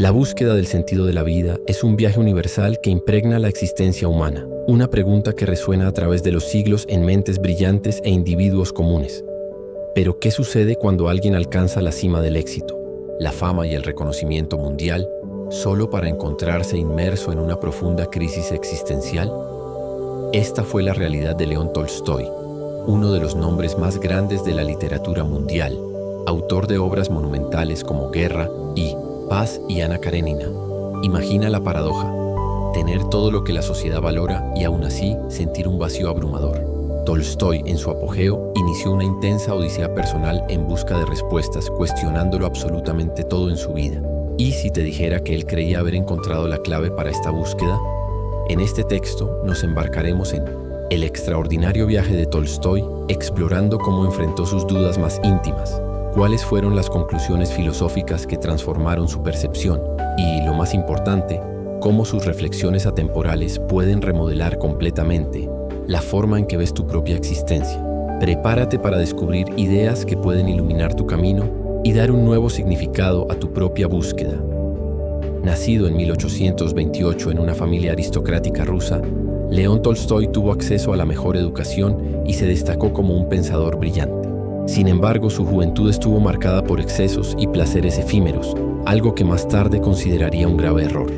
La búsqueda del sentido de la vida es un viaje universal que impregna la existencia humana, una pregunta que resuena a través de los siglos en mentes brillantes e individuos comunes. Pero, ¿qué sucede cuando alguien alcanza la cima del éxito, la fama y el reconocimiento mundial, solo para encontrarse inmerso en una profunda crisis existencial? Esta fue la realidad de León Tolstói, uno de los nombres más grandes de la literatura mundial, autor de obras monumentales como Guerra y Paz y Ana Karenina. Imagina la paradoja: tener todo lo que la sociedad valora y aún así sentir un vacío abrumador. Tolstói, en su apogeo, inició una intensa odisea personal en busca de respuestas, cuestionándolo absolutamente todo en su vida. ¿Y si te dijera que él creía haber encontrado la clave para esta búsqueda? En este texto nos embarcaremos en el extraordinario viaje de Tolstói, explorando cómo enfrentó sus dudas más íntimas, cuáles fueron las conclusiones filosóficas que transformaron su percepción y, lo más importante, cómo sus reflexiones atemporales pueden remodelar completamente la forma en que ves tu propia existencia. Prepárate para descubrir ideas que pueden iluminar tu camino y dar un nuevo significado a tu propia búsqueda. Nacido en 1828 en una familia aristocrática rusa, León Tolstói tuvo acceso a la mejor educación y se destacó como un pensador brillante. Sin embargo, su juventud estuvo marcada por excesos y placeres efímeros, algo que más tarde consideraría un grave error.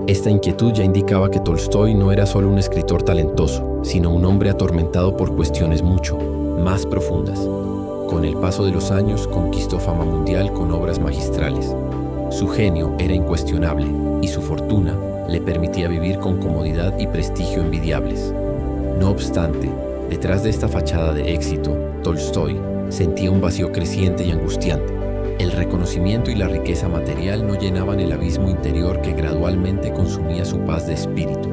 Esta inquietud ya indicaba que Tolstói no era solo un escritor talentoso, sino un hombre atormentado por cuestiones mucho más profundas. Con el paso de los años, conquistó fama mundial con obras magistrales. Su genio era incuestionable y su fortuna le permitía vivir con comodidad y prestigio envidiables. No obstante, detrás de esta fachada de éxito, Tolstói sentía un vacío creciente y angustiante. El reconocimiento y la riqueza material no llenaban el abismo interior que gradualmente consumía su paz de espíritu.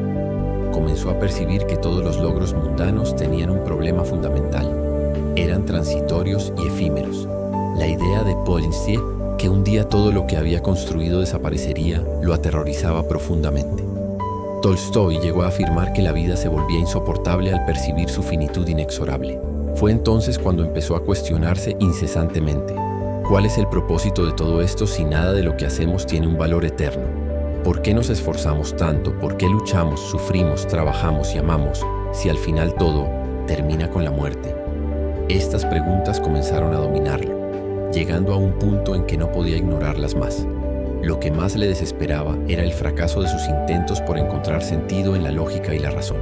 Comenzó a percibir que todos los logros mundanos tenían un problema fundamental: eran transitorios y efímeros. La idea de Polinstier, que un día todo lo que había construido desaparecería, lo aterrorizaba profundamente. Tolstói llegó a afirmar que la vida se volvía insoportable al percibir su finitud inexorable. Fue entonces cuando empezó a cuestionarse incesantemente: ¿cuál es el propósito de todo esto si nada de lo que hacemos tiene un valor eterno? ¿Por qué nos esforzamos tanto? ¿Por qué luchamos, sufrimos, trabajamos y amamos si al final todo termina con la muerte? Estas preguntas comenzaron a dominarlo, llegando a un punto en que no podía ignorarlas más. Lo que más le desesperaba era el fracaso de sus intentos por encontrar sentido en la lógica y la razón.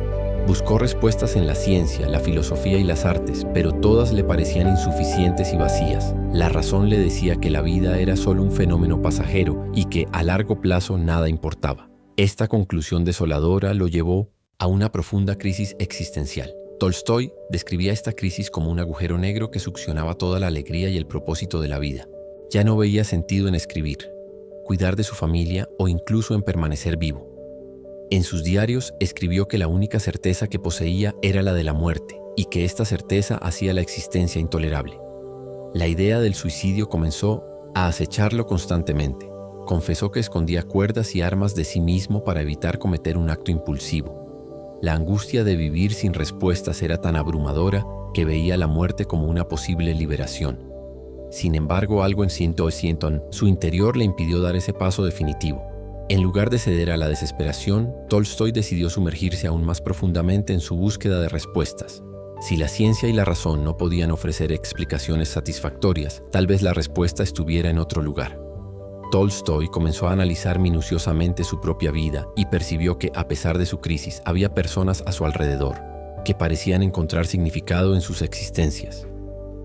Buscó respuestas en la ciencia, la filosofía y las artes, pero todas le parecían insuficientes y vacías. La razón le decía que la vida era solo un fenómeno pasajero y que a largo plazo nada importaba. Esta conclusión desoladora lo llevó a una profunda crisis existencial. Tolstói describía esta crisis como un agujero negro que succionaba toda la alegría y el propósito de la vida. Ya no veía sentido en escribir, cuidar de su familia o incluso en permanecer vivo. En sus diarios escribió que la única certeza que poseía era la de la muerte y que esta certeza hacía la existencia intolerable. La idea del suicidio comenzó a acecharlo constantemente. Confesó que escondía cuerdas y armas de sí mismo para evitar cometer un acto impulsivo. La angustia de vivir sin respuestas era tan abrumadora que veía la muerte como una posible liberación. Sin embargo, algo en su interior le impidió dar ese paso definitivo. En lugar de ceder a la desesperación, Tolstói decidió sumergirse aún más profundamente en su búsqueda de respuestas. Si la ciencia y la razón no podían ofrecer explicaciones satisfactorias, tal vez la respuesta estuviera en otro lugar. Tolstói comenzó a analizar minuciosamente su propia vida y percibió que, a pesar de su crisis, había personas a su alrededor que parecían encontrar significado en sus existencias.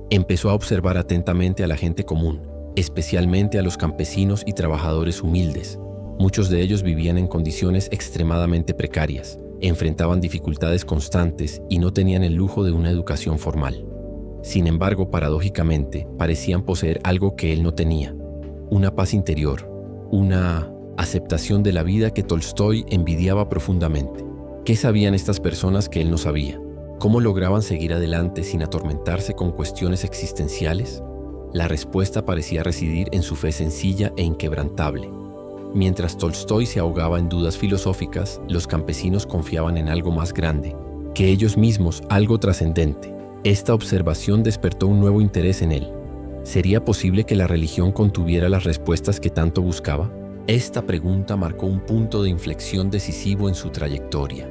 Empezó a observar atentamente a la gente común, especialmente a los campesinos y trabajadores humildes. Muchos de ellos vivían en condiciones extremadamente precarias, enfrentaban dificultades constantes y no tenían el lujo de una educación formal. Sin embargo, paradójicamente, parecían poseer algo que él no tenía: una paz interior, una aceptación de la vida que Tolstói envidiaba profundamente. ¿Qué sabían estas personas que él no sabía? ¿Cómo lograban seguir adelante sin atormentarse con cuestiones existenciales? La respuesta parecía residir en su fe sencilla e inquebrantable. Mientras Tolstói se ahogaba en dudas filosóficas, los campesinos confiaban en algo más grande que ellos mismos, algo trascendente. Esta observación despertó un nuevo interés en él. ¿Sería posible que la religión contuviera las respuestas que tanto buscaba? Esta pregunta marcó un punto de inflexión decisivo en su trayectoria.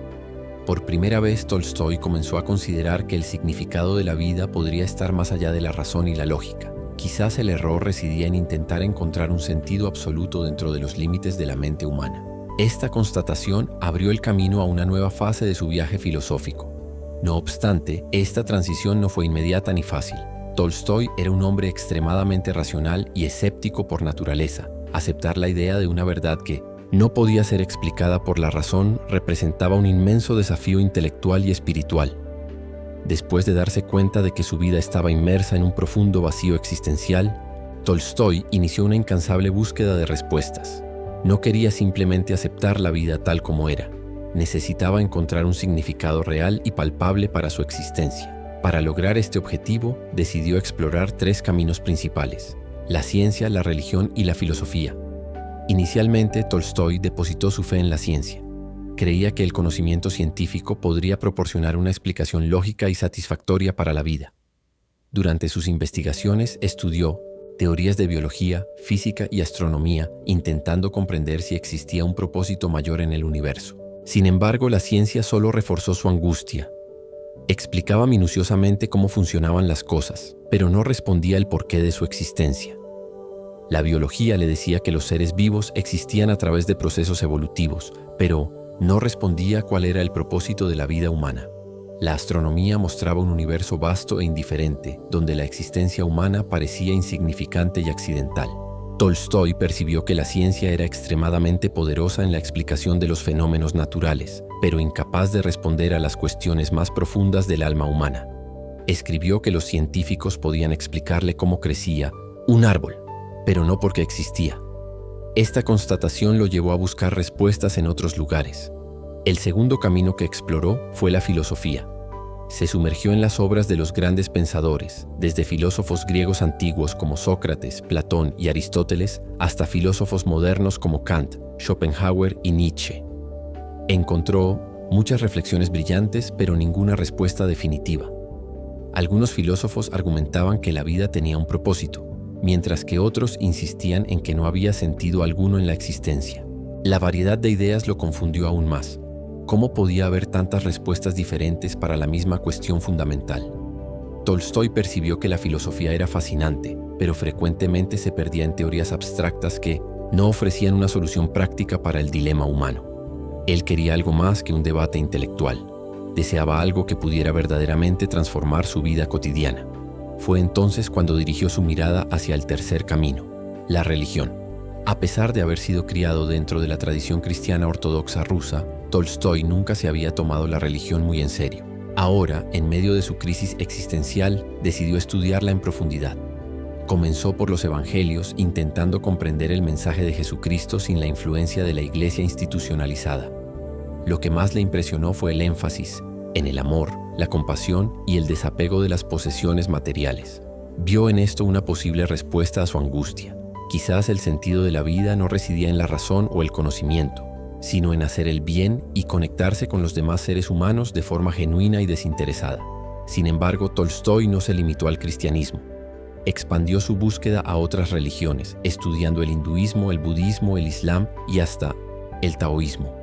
Por primera vez, Tolstói comenzó a considerar que el significado de la vida podría estar más allá de la razón y la lógica. Quizás el error residía en intentar encontrar un sentido absoluto dentro de los límites de la mente humana. Esta constatación abrió el camino a una nueva fase de su viaje filosófico. No obstante, esta transición no fue inmediata ni fácil. Tolstói era un hombre extremadamente racional y escéptico por naturaleza. Aceptar la idea de una verdad que no podía ser explicada por la razón representaba un inmenso desafío intelectual y espiritual. Después de darse cuenta de que su vida estaba inmersa en un profundo vacío existencial, Tolstói inició una incansable búsqueda de respuestas. No quería simplemente aceptar la vida tal como era. Necesitaba encontrar un significado real y palpable para su existencia. Para lograr este objetivo, decidió explorar 3 caminos principales: la ciencia, la religión y la filosofía. Inicialmente, Tolstói depositó su fe en la ciencia. Creía que el conocimiento científico podría proporcionar una explicación lógica y satisfactoria para la vida. Durante sus investigaciones estudió teorías de biología, física y astronomía, intentando comprender si existía un propósito mayor en el universo. Sin embargo, la ciencia solo reforzó su angustia. Explicaba minuciosamente cómo funcionaban las cosas, pero no respondía el porqué de su existencia. La biología le decía que los seres vivos existían a través de procesos evolutivos, pero no respondía cuál era el propósito de la vida humana. La astronomía mostraba un universo vasto e indiferente, donde la existencia humana parecía insignificante y accidental. Tolstói percibió que la ciencia era extremadamente poderosa en la explicación de los fenómenos naturales, pero incapaz de responder a las cuestiones más profundas del alma humana. Escribió que los científicos podían explicarle cómo crecía un árbol, pero no porque existía. Esta constatación lo llevó a buscar respuestas en otros lugares. El segundo camino que exploró fue la filosofía. Se sumergió en las obras de los grandes pensadores, desde filósofos griegos antiguos como Sócrates, Platón y Aristóteles, hasta filósofos modernos como Kant, Schopenhauer y Nietzsche. Encontró muchas reflexiones brillantes, pero ninguna respuesta definitiva. Algunos filósofos argumentaban que la vida tenía un propósito, mientras que otros insistían en que no había sentido alguno en la existencia. La variedad de ideas lo confundió aún más. ¿Cómo podía haber tantas respuestas diferentes para la misma cuestión fundamental? Tolstói percibió que la filosofía era fascinante, pero frecuentemente se perdía en teorías abstractas que no ofrecían una solución práctica para el dilema humano. Él quería algo más que un debate intelectual. Deseaba algo que pudiera verdaderamente transformar su vida cotidiana. Fue entonces cuando dirigió su mirada hacia el tercer camino, la religión. A pesar de haber sido criado dentro de la tradición cristiana ortodoxa rusa, Tolstói nunca se había tomado la religión muy en serio. Ahora, en medio de su crisis existencial, decidió estudiarla en profundidad. Comenzó por los evangelios, intentando comprender el mensaje de Jesucristo sin la influencia de la iglesia institucionalizada. Lo que más le impresionó fue el énfasis en el amor, la compasión y el desapego de las posesiones materiales. Vio en esto una posible respuesta a su angustia. Quizás el sentido de la vida no residía en la razón o el conocimiento, sino en hacer el bien y conectarse con los demás seres humanos de forma genuina y desinteresada. Sin embargo, Tolstói no se limitó al cristianismo. Expandió su búsqueda a otras religiones, estudiando el hinduismo, el budismo, el islam y hasta el taoísmo.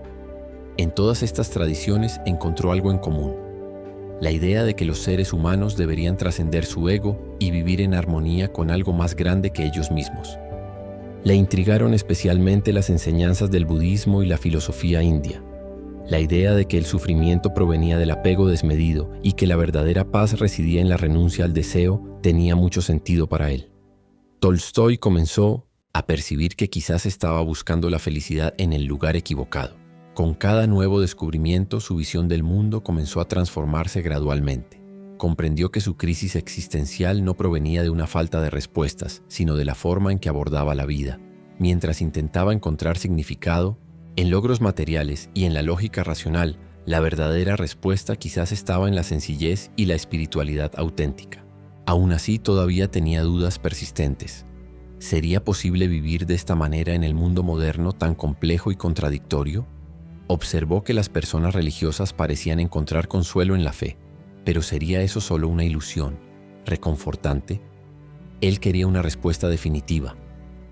En todas estas tradiciones encontró algo en común: la idea de que los seres humanos deberían trascender su ego y vivir en armonía con algo más grande que ellos mismos. Le intrigaron especialmente las enseñanzas del budismo y la filosofía india. La idea de que el sufrimiento provenía del apego desmedido y que la verdadera paz residía en la renuncia al deseo tenía mucho sentido para él. Tolstói comenzó a percibir que quizás estaba buscando la felicidad en el lugar equivocado. Con cada nuevo descubrimiento, su visión del mundo comenzó a transformarse gradualmente. Comprendió que su crisis existencial no provenía de una falta de respuestas, sino de la forma en que abordaba la vida. Mientras intentaba encontrar significado en logros materiales y en la lógica racional, la verdadera respuesta quizás estaba en la sencillez y la espiritualidad auténtica. Aún así, todavía tenía dudas persistentes. ¿Sería posible vivir de esta manera en el mundo moderno tan complejo y contradictorio? Observó que las personas religiosas parecían encontrar consuelo en la fe, pero ¿sería eso solo una ilusión, reconfortante? Él quería una respuesta definitiva,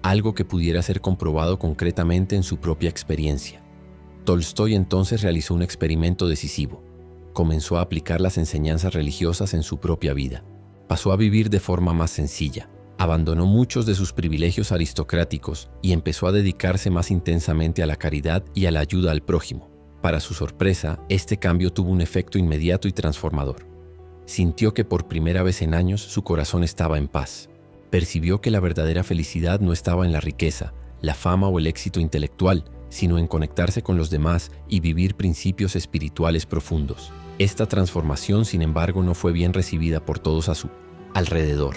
algo que pudiera ser comprobado concretamente en su propia experiencia. Tolstói entonces realizó un experimento decisivo. Comenzó a aplicar las enseñanzas religiosas en su propia vida. Pasó a vivir de forma más sencilla. Abandonó muchos de sus privilegios aristocráticos y empezó a dedicarse más intensamente a la caridad y a la ayuda al prójimo. Para su sorpresa, este cambio tuvo un efecto inmediato y transformador. Sintió que por primera vez en años su corazón estaba en paz. Percibió que la verdadera felicidad no estaba en la riqueza, la fama o el éxito intelectual, sino en conectarse con los demás y vivir principios espirituales profundos. Esta transformación, sin embargo, no fue bien recibida por todos a su alrededor.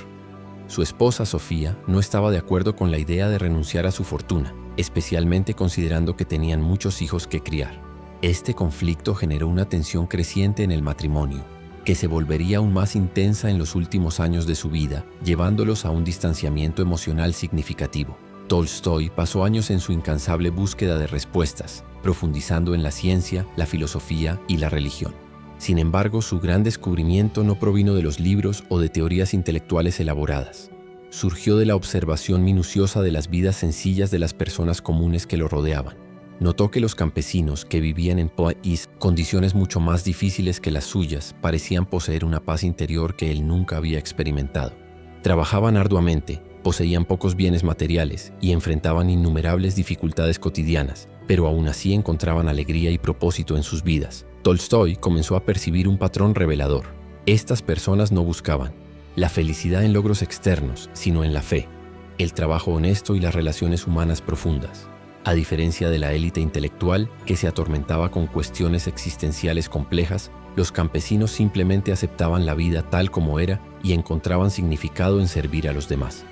Su esposa, Sofía, no estaba de acuerdo con la idea de renunciar a su fortuna, especialmente considerando que tenían muchos hijos que criar. Este conflicto generó una tensión creciente en el matrimonio, que se volvería aún más intensa en los últimos años de su vida, llevándolos a un distanciamiento emocional significativo. Tolstói pasó años en su incansable búsqueda de respuestas, profundizando en la ciencia, la filosofía y la religión. Sin embargo, su gran descubrimiento no provino de los libros o de teorías intelectuales elaboradas. Surgió de la observación minuciosa de las vidas sencillas de las personas comunes que lo rodeaban. Notó que los campesinos que vivían en condiciones mucho más difíciles que las suyas parecían poseer una paz interior que él nunca había experimentado. Trabajaban arduamente, poseían pocos bienes materiales y enfrentaban innumerables dificultades cotidianas, pero aún así encontraban alegría y propósito en sus vidas. Tolstói comenzó a percibir un patrón revelador. Estas personas no buscaban la felicidad en logros externos, sino en la fe, el trabajo honesto y las relaciones humanas profundas. A diferencia de la élite intelectual, que se atormentaba con cuestiones existenciales complejas, los campesinos simplemente aceptaban la vida tal como era y encontraban significado en servir a los demás.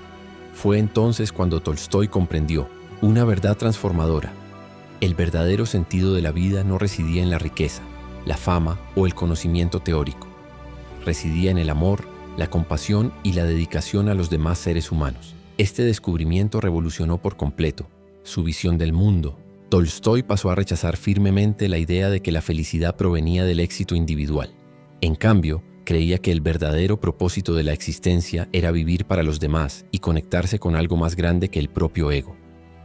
Fue entonces cuando Tolstói comprendió una verdad transformadora. El verdadero sentido de la vida no residía en la riqueza, la fama o el conocimiento teórico. Residía en el amor, la compasión y la dedicación a los demás seres humanos. Este descubrimiento revolucionó por completo su visión del mundo. Tolstói pasó a rechazar firmemente la idea de que la felicidad provenía del éxito individual. En cambio, creía que el verdadero propósito de la existencia era vivir para los demás y conectarse con algo más grande que el propio ego.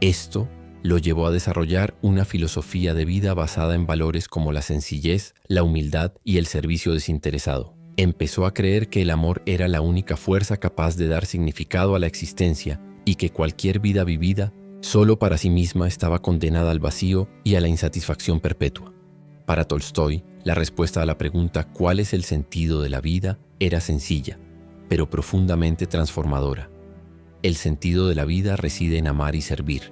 Esto lo llevó a desarrollar una filosofía de vida basada en valores como la sencillez, la humildad y el servicio desinteresado. Empezó a creer que el amor era la única fuerza capaz de dar significado a la existencia y que cualquier vida vivida solo para sí misma estaba condenada al vacío y a la insatisfacción perpetua. Para Tolstói, la respuesta a la pregunta ¿cuál es el sentido de la vida? Era sencilla, pero profundamente transformadora. El sentido de la vida reside en amar y servir.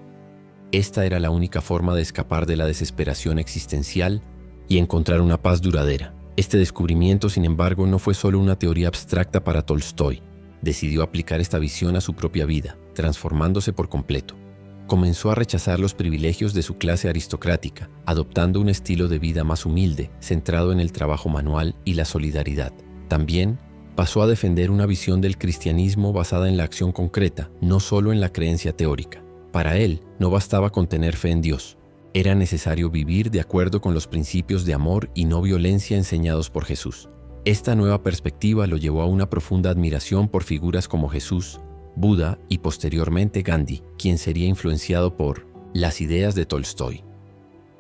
Esta era la única forma de escapar de la desesperación existencial y encontrar una paz duradera. Este descubrimiento, sin embargo, no fue solo una teoría abstracta para Tolstói. Decidió aplicar esta visión a su propia vida, transformándose por completo. Comenzó a rechazar los privilegios de su clase aristocrática, adoptando un estilo de vida más humilde, centrado en el trabajo manual y la solidaridad. También pasó a defender una visión del cristianismo basada en la acción concreta, no solo en la creencia teórica. Para él, no bastaba con tener fe en Dios. Era necesario vivir de acuerdo con los principios de amor y no violencia enseñados por Jesús. Esta nueva perspectiva lo llevó a una profunda admiración por figuras como Jesús, Buda y posteriormente Gandhi, quien sería influenciado por las ideas de Tolstói.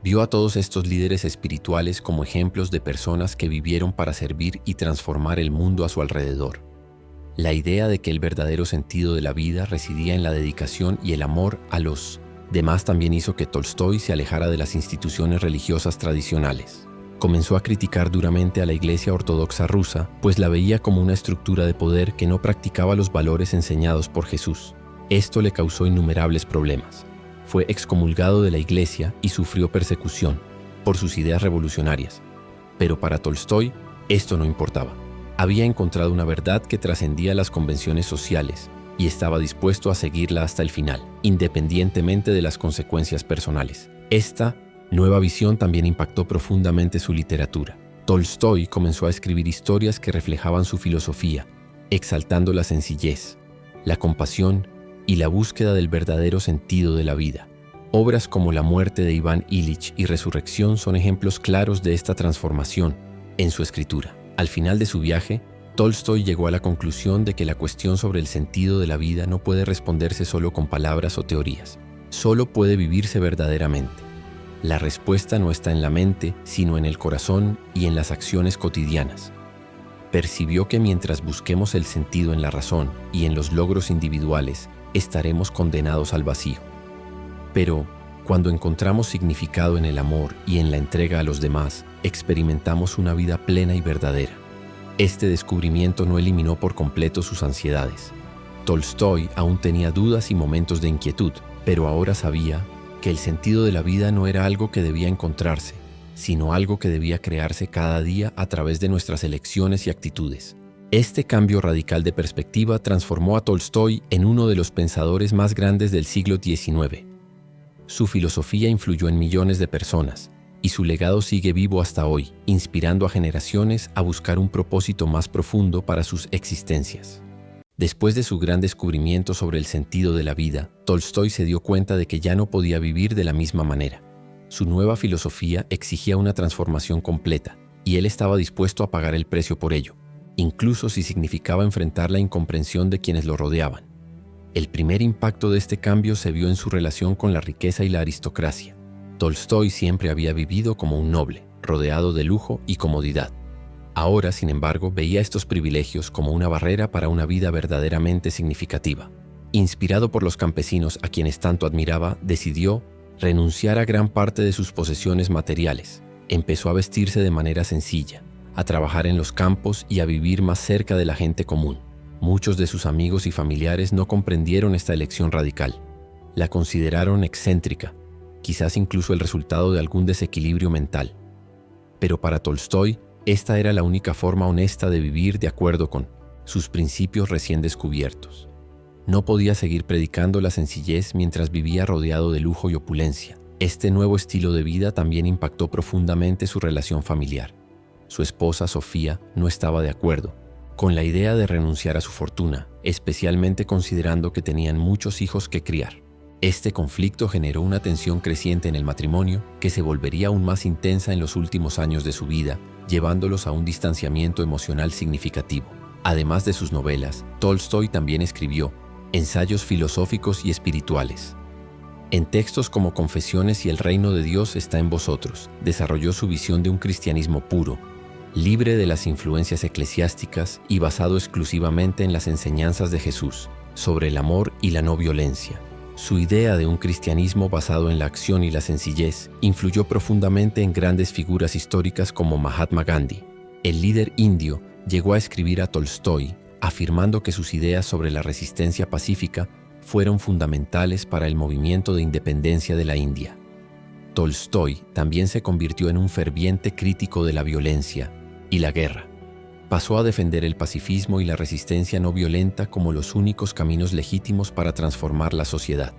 Vio a todos estos líderes espirituales como ejemplos de personas que vivieron para servir y transformar el mundo a su alrededor. La idea de que el verdadero sentido de la vida residía en la dedicación y el amor a los demás también hizo que Tolstói se alejara de las instituciones religiosas tradicionales. Comenzó a criticar duramente a la Iglesia Ortodoxa rusa, pues la veía como una estructura de poder que no practicaba los valores enseñados por Jesús. Esto le causó innumerables problemas. Fue excomulgado de la Iglesia y sufrió persecución por sus ideas revolucionarias. Pero para Tolstói, esto no importaba. Había encontrado una verdad que trascendía las convenciones sociales y estaba dispuesto a seguirla hasta el final, independientemente de las consecuencias personales. Esta nueva visión también impactó profundamente su literatura. Tolstói comenzó a escribir historias que reflejaban su filosofía, exaltando la sencillez, la compasión y la búsqueda del verdadero sentido de la vida. Obras como La muerte de Iván Ilich y Resurrección son ejemplos claros de esta transformación en su escritura. Al final de su viaje, Tolstói llegó a la conclusión de que la cuestión sobre el sentido de la vida no puede responderse solo con palabras o teorías. Solo puede vivirse verdaderamente. La respuesta no está en la mente, sino en el corazón y en las acciones cotidianas. Percibió que mientras busquemos el sentido en la razón y en los logros individuales, estaremos condenados al vacío. Pero, cuando encontramos significado en el amor y en la entrega a los demás, experimentamos una vida plena y verdadera. Este descubrimiento no eliminó por completo sus ansiedades. Tolstói aún tenía dudas y momentos de inquietud, pero ahora sabía que el sentido de la vida no era algo que debía encontrarse, sino algo que debía crearse cada día a través de nuestras elecciones y actitudes. Este cambio radical de perspectiva transformó a Tolstói en uno de los pensadores más grandes del siglo XIX. Su filosofía influyó en millones de personas, y su legado sigue vivo hasta hoy, inspirando a generaciones a buscar un propósito más profundo para sus existencias. Después de su gran descubrimiento sobre el sentido de la vida, Tolstói se dio cuenta de que ya no podía vivir de la misma manera. Su nueva filosofía exigía una transformación completa, y él estaba dispuesto a pagar el precio por ello, incluso si significaba enfrentar la incomprensión de quienes lo rodeaban. El primer impacto de este cambio se vio en su relación con la riqueza y la aristocracia. Tolstói siempre había vivido como un noble, rodeado de lujo y comodidad. Ahora, sin embargo, veía estos privilegios como una barrera para una vida verdaderamente significativa. Inspirado por los campesinos a quienes tanto admiraba, decidió renunciar a gran parte de sus posesiones materiales. Empezó a vestirse de manera sencilla, a trabajar en los campos y a vivir más cerca de la gente común. Muchos de sus amigos y familiares no comprendieron esta elección radical. La consideraron excéntrica, quizás incluso el resultado de algún desequilibrio mental. Pero para Tolstói, esta era la única forma honesta de vivir de acuerdo con sus principios recién descubiertos. No podía seguir predicando la sencillez mientras vivía rodeado de lujo y opulencia. Este nuevo estilo de vida también impactó profundamente su relación familiar. Su esposa, Sofía, no estaba de acuerdo con la idea de renunciar a su fortuna, especialmente considerando que tenían muchos hijos que criar. Este conflicto generó una tensión creciente en el matrimonio que se volvería aún más intensa en los últimos años de su vida, llevándolos a un distanciamiento emocional significativo. Además de sus novelas, Tolstói también escribió ensayos filosóficos y espirituales. En textos como Confesiones y El reino de Dios está en vosotros, desarrolló su visión de un cristianismo puro, libre de las influencias eclesiásticas y basado exclusivamente en las enseñanzas de Jesús sobre el amor y la no violencia. Su idea de un cristianismo basado en la acción y la sencillez influyó profundamente en grandes figuras históricas como Mahatma Gandhi. El líder indio llegó a escribir a Tolstói afirmando que sus ideas sobre la resistencia pacífica fueron fundamentales para el movimiento de independencia de la India. Tolstói también se convirtió en un ferviente crítico de la violencia y la guerra. Pasó a defender el pacifismo y la resistencia no violenta como los únicos caminos legítimos para transformar la sociedad.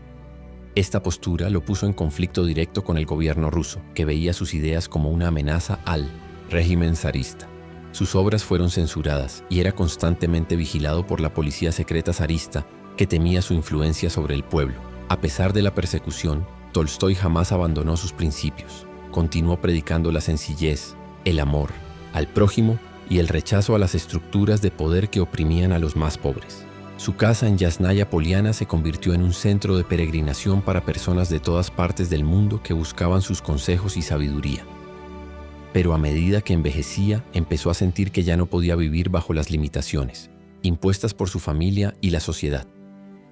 Esta postura lo puso en conflicto directo con el gobierno ruso, que veía sus ideas como una amenaza al régimen zarista. Sus obras fueron censuradas y era constantemente vigilado por la policía secreta zarista, que temía su influencia sobre el pueblo. A pesar de la persecución, Tolstói jamás abandonó sus principios. Continuó predicando la sencillez, el amor al prójimo y el rechazo a las estructuras de poder que oprimían a los más pobres. Su casa en Yasnaya Poliana se convirtió en un centro de peregrinación para personas de todas partes del mundo que buscaban sus consejos y sabiduría. Pero a medida que envejecía, empezó a sentir que ya no podía vivir bajo las limitaciones impuestas por su familia y la sociedad.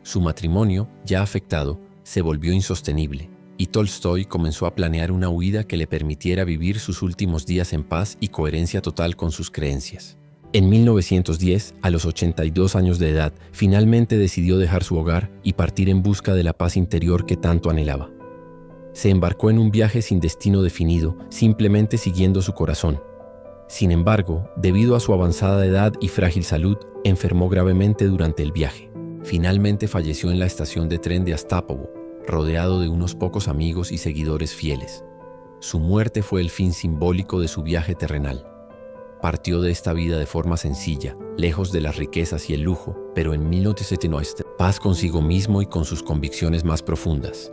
Su matrimonio, ya afectado, se volvió insostenible, y Tolstói comenzó a planear una huida que le permitiera vivir sus últimos días en paz y coherencia total con sus creencias. En 1910, a los 82 años de edad, finalmente decidió dejar su hogar y partir en busca de la paz interior que tanto anhelaba. Se embarcó en un viaje sin destino definido, simplemente siguiendo su corazón. Sin embargo, debido a su avanzada edad y frágil salud, enfermó gravemente durante el viaje. Finalmente falleció en la estación de tren de Astapovo, rodeado de unos pocos amigos y seguidores fieles. Su muerte fue el fin simbólico de su viaje terrenal. Partió de esta vida de forma sencilla, lejos de las riquezas y el lujo, pero en 1979, paz consigo mismo y con sus convicciones más profundas.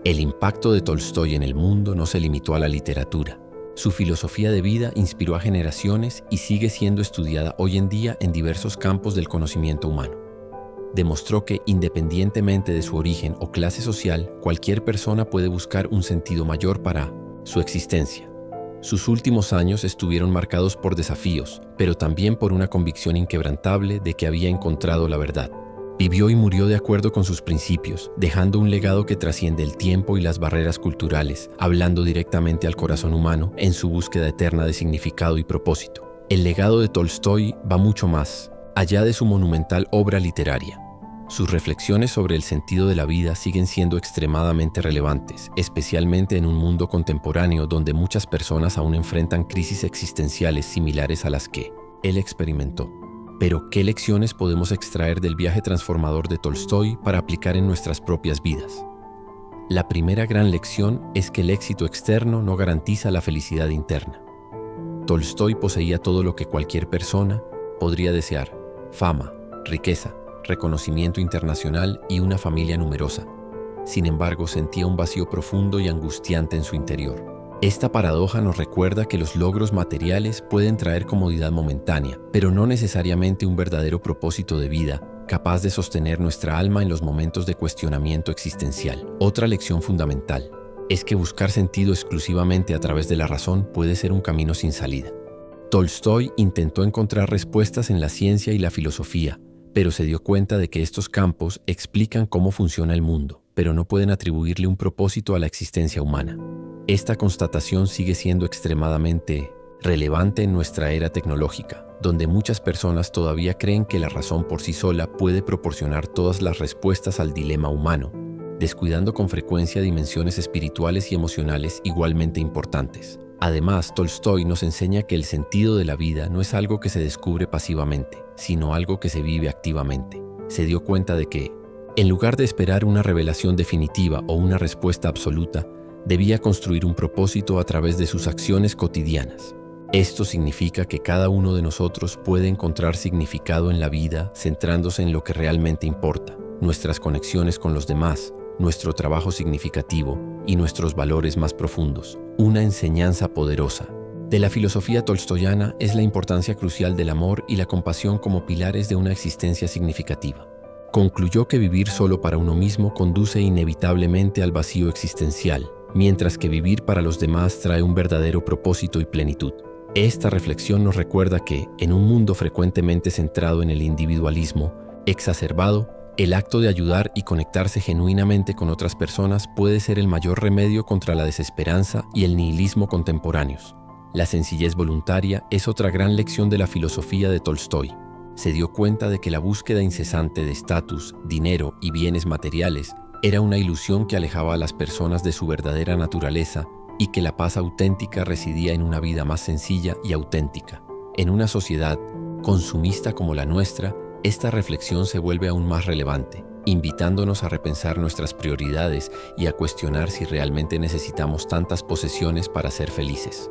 El impacto de Tolstói en el mundo no se limitó a la literatura. Su filosofía de vida inspiró a generaciones y sigue siendo estudiada hoy en día en diversos campos del conocimiento humano. Demostró que, independientemente de su origen o clase social, cualquier persona puede buscar un sentido mayor para su existencia. Sus últimos años estuvieron marcados por desafíos, pero también por una convicción inquebrantable de que había encontrado la verdad. Vivió y murió de acuerdo con sus principios, dejando un legado que trasciende el tiempo y las barreras culturales, hablando directamente al corazón humano en su búsqueda eterna de significado y propósito. El legado de Tolstói va mucho más allá de su monumental obra literaria. Sus reflexiones sobre el sentido de la vida siguen siendo extremadamente relevantes, especialmente en un mundo contemporáneo donde muchas personas aún enfrentan crisis existenciales similares a las que él experimentó. Pero, ¿qué lecciones podemos extraer del viaje transformador de Tolstói para aplicar en nuestras propias vidas? La primera gran lección es que el éxito externo no garantiza la felicidad interna. Tolstói poseía todo lo que cualquier persona podría desear: fama, riqueza, reconocimiento internacional y una familia numerosa. Sin embargo, sentía un vacío profundo y angustiante en su interior. Esta paradoja nos recuerda que los logros materiales pueden traer comodidad momentánea, pero no necesariamente un verdadero propósito de vida, capaz de sostener nuestra alma en los momentos de cuestionamiento existencial. Otra lección fundamental es que buscar sentido exclusivamente a través de la razón puede ser un camino sin salida. Tolstói intentó encontrar respuestas en la ciencia y la filosofía, pero se dio cuenta de que estos campos explican cómo funciona el mundo, pero no pueden atribuirle un propósito a la existencia humana. Esta constatación sigue siendo extremadamente relevante en nuestra era tecnológica, donde muchas personas todavía creen que la razón por sí sola puede proporcionar todas las respuestas al dilema humano, descuidando con frecuencia dimensiones espirituales y emocionales igualmente importantes. Además, Tolstói nos enseña que el sentido de la vida no es algo que se descubre pasivamente, sino algo que se vive activamente. Se dio cuenta de que, en lugar de esperar una revelación definitiva o una respuesta absoluta, debía construir un propósito a través de sus acciones cotidianas. Esto significa que cada uno de nosotros puede encontrar significado en la vida centrándose en lo que realmente importa, nuestras conexiones con los demás, nuestro trabajo significativo y nuestros valores más profundos. Una enseñanza poderosa de la filosofía tolstoyana es la importancia crucial del amor y la compasión como pilares de una existencia significativa. Concluyó que vivir solo para uno mismo conduce inevitablemente al vacío existencial, mientras que vivir para los demás trae un verdadero propósito y plenitud. Esta reflexión nos recuerda que, en un mundo frecuentemente centrado en el individualismo exacerbado, el acto de ayudar y conectarse genuinamente con otras personas puede ser el mayor remedio contra la desesperanza y el nihilismo contemporáneos. La sencillez voluntaria es otra gran lección de la filosofía de Tolstói. Se dio cuenta de que la búsqueda incesante de estatus, dinero y bienes materiales era una ilusión que alejaba a las personas de su verdadera naturaleza y que la paz auténtica residía en una vida más sencilla y auténtica. En una sociedad consumista como la nuestra, esta reflexión se vuelve aún más relevante, invitándonos a repensar nuestras prioridades y a cuestionar si realmente necesitamos tantas posesiones para ser felices.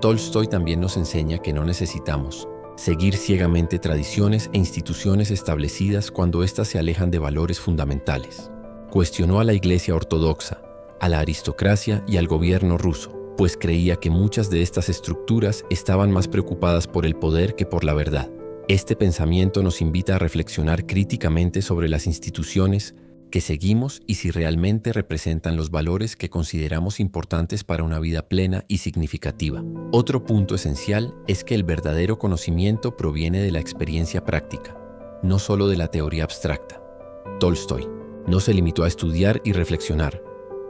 Tolstói también nos enseña que no necesitamos seguir ciegamente tradiciones e instituciones establecidas cuando éstas se alejan de valores fundamentales. Cuestionó a la Iglesia ortodoxa, a la aristocracia y al gobierno ruso, pues creía que muchas de estas estructuras estaban más preocupadas por el poder que por la verdad. Este pensamiento nos invita a reflexionar críticamente sobre las instituciones que seguimos y si realmente representan los valores que consideramos importantes para una vida plena y significativa. Otro punto esencial es que el verdadero conocimiento proviene de la experiencia práctica, no solo de la teoría abstracta. Tolstói no se limitó a estudiar y reflexionar,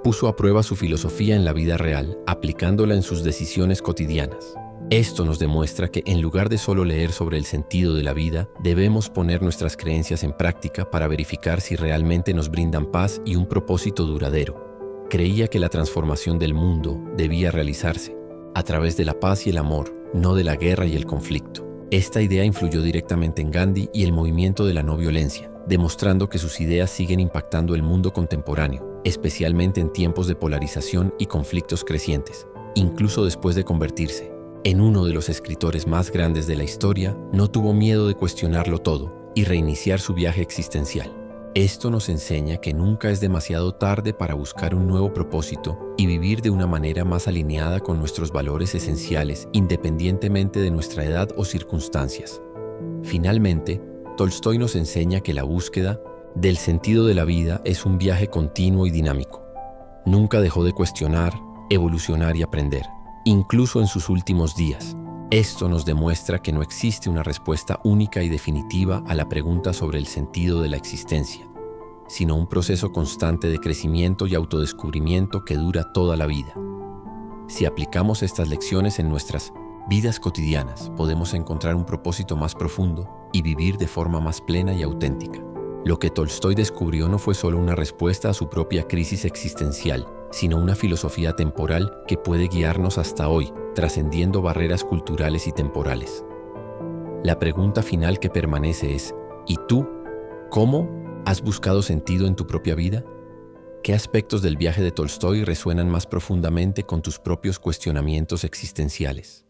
puso a prueba su filosofía en la vida real, aplicándola en sus decisiones cotidianas. Esto nos demuestra que, en lugar de solo leer sobre el sentido de la vida, debemos poner nuestras creencias en práctica para verificar si realmente nos brindan paz y un propósito duradero. Creía que la transformación del mundo debía realizarse a través de la paz y el amor, no de la guerra y el conflicto. Esta idea influyó directamente en Gandhi y el movimiento de la no violencia, demostrando que sus ideas siguen impactando el mundo contemporáneo, especialmente en tiempos de polarización y conflictos crecientes. Incluso después de convertirse en uno de los escritores más grandes de la historia, no tuvo miedo de cuestionarlo todo y reiniciar su viaje existencial. Esto nos enseña que nunca es demasiado tarde para buscar un nuevo propósito y vivir de una manera más alineada con nuestros valores esenciales, independientemente de nuestra edad o circunstancias. Finalmente, Tolstói nos enseña que la búsqueda del sentido de la vida es un viaje continuo y dinámico. Nunca dejó de cuestionar, evolucionar y aprender, incluso en sus últimos días. Esto nos demuestra que no existe una respuesta única y definitiva a la pregunta sobre el sentido de la existencia, sino un proceso constante de crecimiento y autodescubrimiento que dura toda la vida. Si aplicamos estas lecciones en nuestras vidas cotidianas, podemos encontrar un propósito más profundo y vivir de forma más plena y auténtica. Lo que Tolstói descubrió no fue solo una respuesta a su propia crisis existencial, sino una filosofía temporal que puede guiarnos hasta hoy, trascendiendo barreras culturales y temporales. La pregunta final que permanece es: ¿y tú? ¿Cómo has buscado sentido en tu propia vida? ¿Qué aspectos del viaje de Tolstói resuenan más profundamente con tus propios cuestionamientos existenciales?